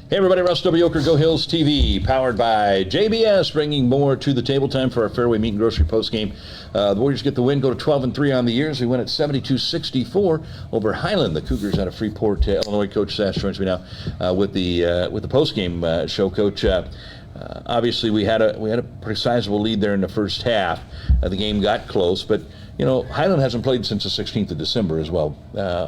Hey everybody, Russ W. Oker, Go Hills TV, powered by JBS, bringing more to the table. Time for our Fairway Meat and Grocery postgame. The Warriors get the win, go to 12-3 on the years. We win at 72-64 over Highland. The Cougars out of Freeport, Illinois. Coach Sash joins me now with the postgame show. Coach, obviously we had a pretty sizable lead there in the first half. The game got close, but you know, Highland hasn't played since the 16th of December as well.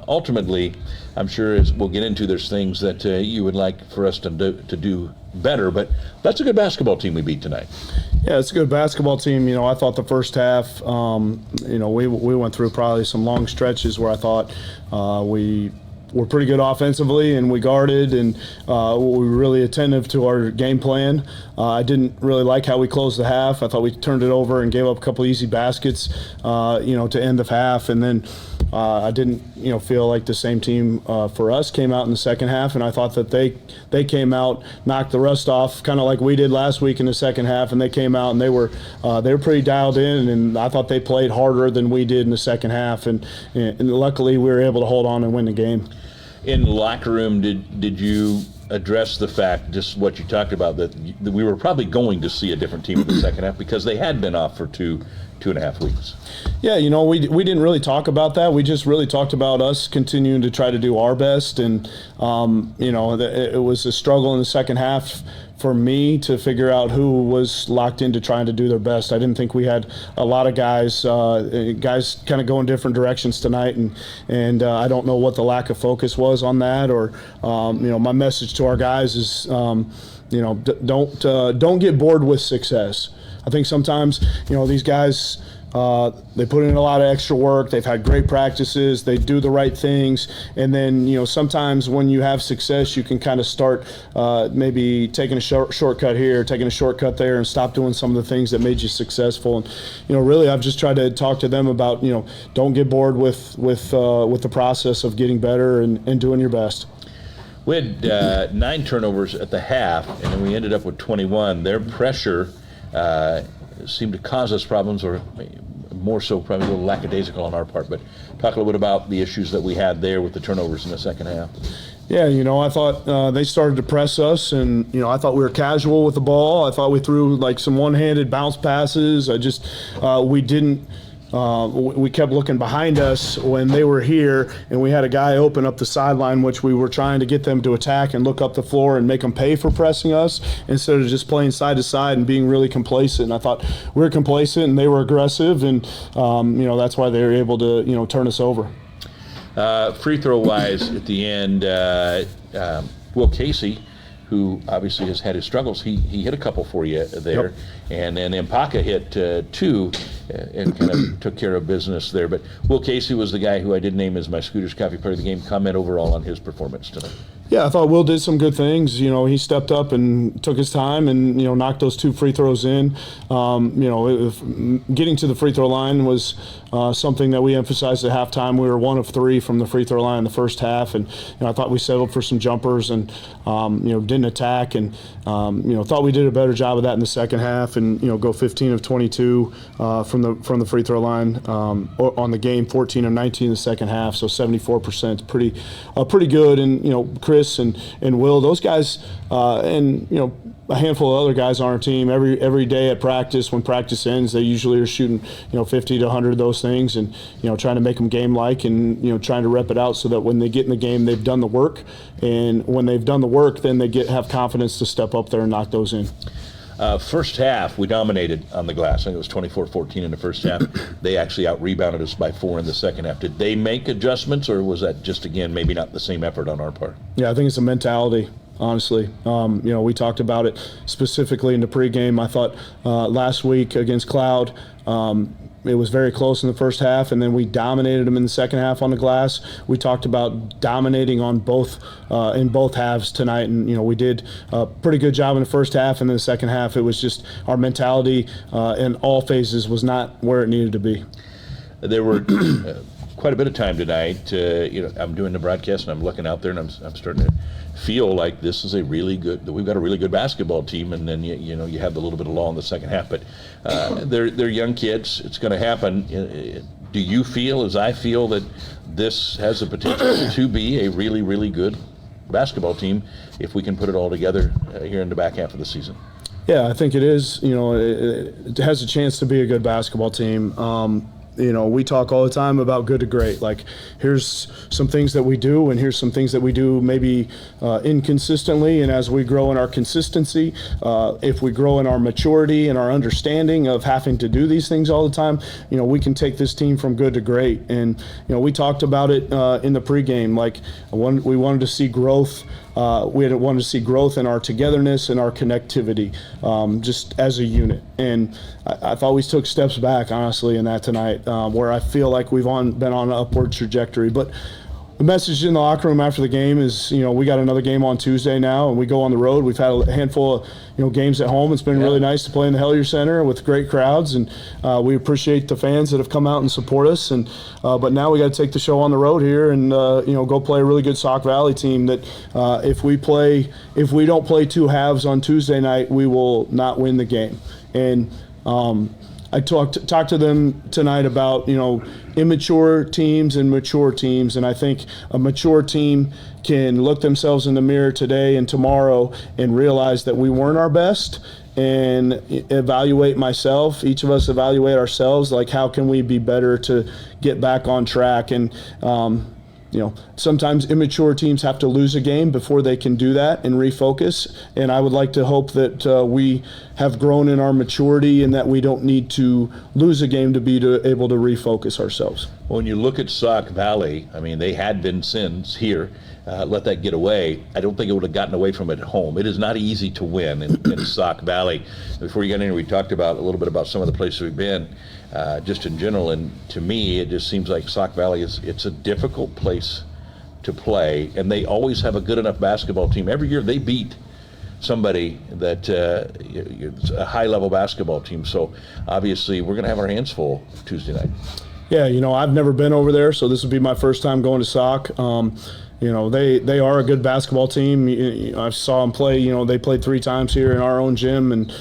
Ultimately, I'm sure as we'll get into, there's things that you would like for us to do better, but that's a good basketball team we beat tonight. Yeah, it's a good basketball team. You know, I thought the first half, you know, we went through probably some long stretches where I thought we were pretty good offensively, and we guarded, and we were really attentive to our game plan. I didn't really like how we closed the half. I thought we turned it over and gave up a couple easy baskets, you know, to end the half, and then I didn't, you know, feel like the same team for us came out in the second half, and I thought that they came out, knocked the rust off, kind of like we did last week in the second half, and they came out and they were pretty dialed in, and I thought they played harder than we did in the second half, and luckily we were able to hold on and win the game. In the locker room, did you address the fact, just what you talked about, that we were probably going to see a different team in the second half because they had been off for two and a half weeks? Yeah, you know, we didn't really talk about that. We just really talked about us continuing to try to do our best, and you know, it was a struggle in the second half for me to figure out who was locked into trying to do their best. I didn't think we had a lot of guys kind of going different directions tonight, and I don't know what the lack of focus was on that, or you know, my message to our guys is you know, don't get bored with success. I think sometimes, you know, these guys, they put in a lot of extra work. They've had great practices. They do the right things. And then, you know, sometimes when you have success, you can kind of start maybe taking a shortcut here, taking a shortcut there, and stop doing some of the things that made you successful. And, you know, really I've just tried to talk to them about, you know, don't get bored with the process of getting better and doing your best. We had 9 turnovers at the half, and then we ended up with 21. Their pressure seemed to cause us problems, or more so probably a little lackadaisical on our part. But talk a little bit about the issues that we had there with the turnovers in the second half. Yeah, you know, I thought they started to press us, and, you know, I thought we were casual with the ball. I thought we threw like some one-handed bounce passes. We didn't. We kept looking behind us when they were here, and we had a guy open up the sideline, which we were trying to get them to attack and look up the floor and make them pay for pressing us instead of just playing side to side and being really complacent. And I thought we were complacent and they were aggressive, and you know, that's why they were able to, you know, turn us over. Free throw wise at the end, Will Casey, who obviously has had his struggles, he hit a couple for you there. Yep. And then Mpaka hit 2 and kind of took care of business there. But Will Casey was the guy who I did name as my Scooters Coffee Player of the Game. Comment overall on his performance tonight. Yeah, I thought Will did some good things. You know, he stepped up and took his time and, you know, knocked those 2 free throws in. You know, getting to the free throw line was something that we emphasized at halftime. We were 1 of 3 from the free throw line in the first half, and, you know, I thought we settled for some jumpers and, you know, didn't attack, and, you know, thought we did a better job of that in the second half, and, you know, go 15 of 22 from the free throw line on the game, 14 of 19 in the second half, so 74%, pretty good. And, you know, Chris and Will, those guys, and, you know, a handful of other guys on our team, every day at practice, when practice ends, they usually are shooting, you know, 50 to 100 of those things, and, you know, trying to make them game-like, and, you know, trying to rep it out so that when they get in the game, they've done the work, and when they've done the work, then they have confidence to step up there and knock those in. First half, we dominated on the glass. I think it was 24-14 in the first half. They actually out-rebounded us by 4 in the second half. Did they make adjustments, or was that just, again, maybe not the same effort on our part? Yeah, I think it's a mentality, honestly. You know, we talked about it specifically in the pregame. I thought last week against Cloud, it was very close in the first half, and then we dominated them in the second half on the glass. We talked about dominating on both in both halves tonight, and, you know, we did a pretty good job in the first half, and then the second half it was just our mentality in all phases was not where it needed to be. There were quite a bit of time tonight. You know, I'm doing the broadcast and I'm looking out there, and I'm starting to feel like this is we've got a really good basketball team, and then you know, you have the little bit of lull in the second half, but they're young kids. It's going to happen. Do you feel, as I feel, that this has the potential to be a really, really good basketball team if we can put it all together here in the back half of the season. Yeah, I think it is. It has a chance to be a good basketball team. We talk all the time about good to great. Like, here's some things that we do, and here's some things that we do maybe inconsistently. And as we grow in our consistency, if we grow in our maturity and our understanding of having to do these things all the time, we can take this team from good to great. And, we talked about it in the pregame. Like, we wanted to see growth. We wanted to see growth in our togetherness and our connectivity, just as a unit. And I thought we took steps back, honestly, in that tonight, where I feel like we've been on an upward trajectory. But the message in the locker room after the game is, we got another game on Tuesday now, and we go on the road. We've had a handful of, games at home. It's been really nice to play in the Hellyer Center with great crowds, and we appreciate the fans that have come out and support us. And but now we got to take the show on the road here and go play a really good Sauk Valley team that if we don't play two halves on Tuesday night, we will not win the game. And I talked to them tonight about, immature teams and mature teams, and I think a mature team can look themselves in the mirror today and tomorrow and realize that we weren't our best, and evaluate myself. Each of us evaluate ourselves, like, how can we be better to get back on track? And sometimes immature teams have to lose a game before they can do that and refocus. And I would like to hope that we have grown in our maturity and that we don't need to lose a game to be able to refocus ourselves. When you look at Sauk Valley, I mean, they had Vincennes here. Let that get away. I don't think it would have gotten away from it at home. It is not easy to win in Sauk Valley. Before you got in here, we talked about a little bit about some of the places we've been, just in general. And to me, it just seems like Sauk Valley it's a difficult place to play, and they always have a good enough basketball team. Every year they beat somebody that a high-level basketball team. So obviously we're going to have our hands full Tuesday night. Yeah, I've never been over there, so this would be my first time going to Sauk. They are a good basketball team. I saw them play. They played 3 times here in our own gym, and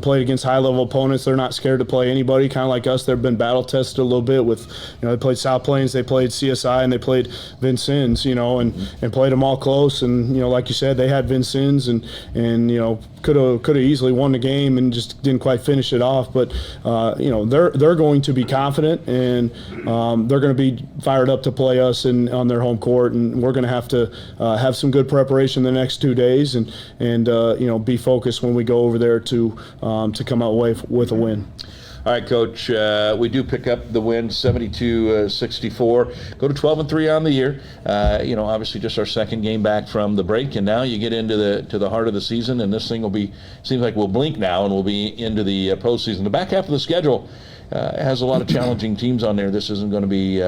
played against high-level opponents. They're not scared to play anybody, kind of like us. They've been battle tested a little bit with, they played South Plains, they played CSI, and they played Vincennes. And played them all close. And like you said, they had Vincennes, and could have easily won the game and just didn't quite finish it off. But they're going to be confident, and they're going to be fired up to play us on their home court, and we're going to have to have some good preparation the next 2 days, and be focused when we go over there to come out with a win. All right, Coach, we do pick up the win, 72-64. Go to 12-3 on the year. Obviously just our second game back from the break, and now you get into the heart of the season, and this thing seems like we'll blink now, and we'll be into the postseason. The back half of the schedule has a lot of challenging teams on there. This isn't going to be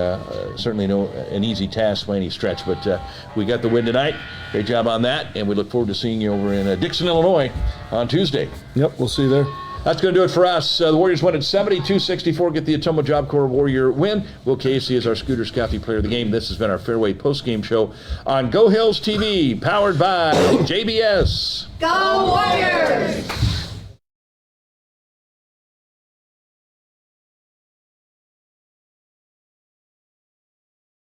certainly an easy task by any stretch, but we got the win tonight. Great job on that, and we look forward to seeing you over in Dixon, Illinois on Tuesday. Yep, we'll see you there. That's going to do it for us. The Warriors win at 72-64, get the Ottumwa Job Corps Warrior win. Will Casey is our Scooters Coffee Player of the Game. This has been our Fairway Postgame Show on Go Hills TV, powered by JBS. Go Warriors!